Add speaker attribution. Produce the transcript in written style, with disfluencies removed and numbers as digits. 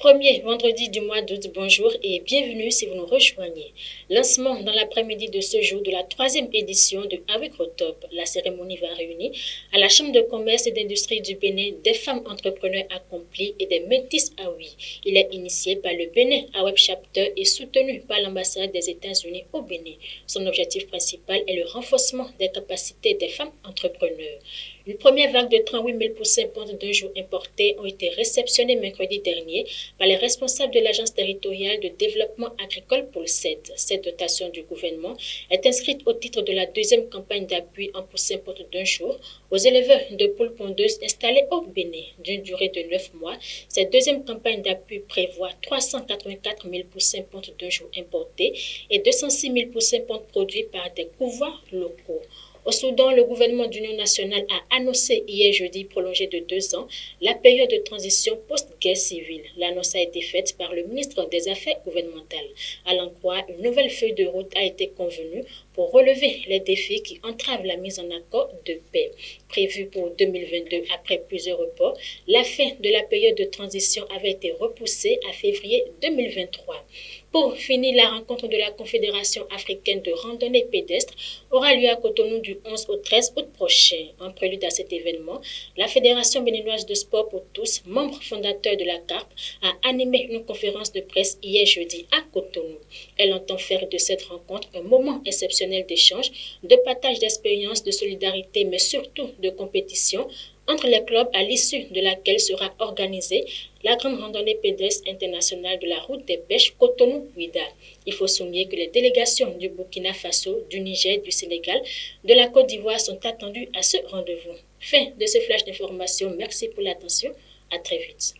Speaker 1: Premier vendredi du mois d'août, bonjour et bienvenue si vous nous rejoignez. Lancement dans l'après-midi de ce jour de la troisième édition de Awicrotop. La cérémonie va réunir à la Chambre de commerce et d'industrie du Bénin des femmes entrepreneurs accomplies et des métis à oui. Il est initié par le Bénin Aweb Chapter et soutenu par l'ambassade des États-Unis au Bénin. Son objectif principal est le renforcement des capacités des femmes entrepreneurs. Une première vague de 38 000 poussins pontes d'un jour importés ont été réceptionnés mercredi dernier par les responsables de l'Agence territoriale de développement agricole Pôle 7. Cette dotation du gouvernement est inscrite au titre de la deuxième campagne d'appui en poussins pontes d'un jour aux éleveurs de poules pondeuses installés au Bénin. D'une durée de 9 mois, cette deuxième campagne d'appui prévoit 384 000 poussins pontes d'un jour importés et 206 000 poussins pontes produits par des couvoirs locaux. Au Soudan, le gouvernement d'union nationale a annoncé hier jeudi prolongé de 2 ans la période de transition post-guerre civile. L'annonce a été faite par le ministre des Affaires gouvernementales. À l'endroit, une nouvelle feuille de route a été convenue pour relever les défis qui entravent la mise en accord de paix. Prévue pour 2022 après plusieurs reports, la fin de la période de transition avait été repoussée à février 2023. Pour finir, la rencontre de la Confédération africaine de randonnée pédestre aura lieu à Cotonou du 11 au 13 août prochain. En prélude à cet événement, la Fédération béninoise de sport pour tous, membre fondateur de la CARP, a animé une conférence de presse hier jeudi à Cotonou. Elle entend faire de cette rencontre un moment exceptionnel d'échange, de partage d'expériences, de solidarité, mais surtout de compétition entre les clubs à l'issue de laquelle sera organisée la grande randonnée pédestre internationale de la route des pêches Cotonou-Ouida. Il faut souligner que les délégations du Burkina Faso, du Niger, du Sénégal, de la Côte d'Ivoire sont attendues à ce rendez-vous. Fin de ce flash d'information. Merci pour l'attention. À très vite.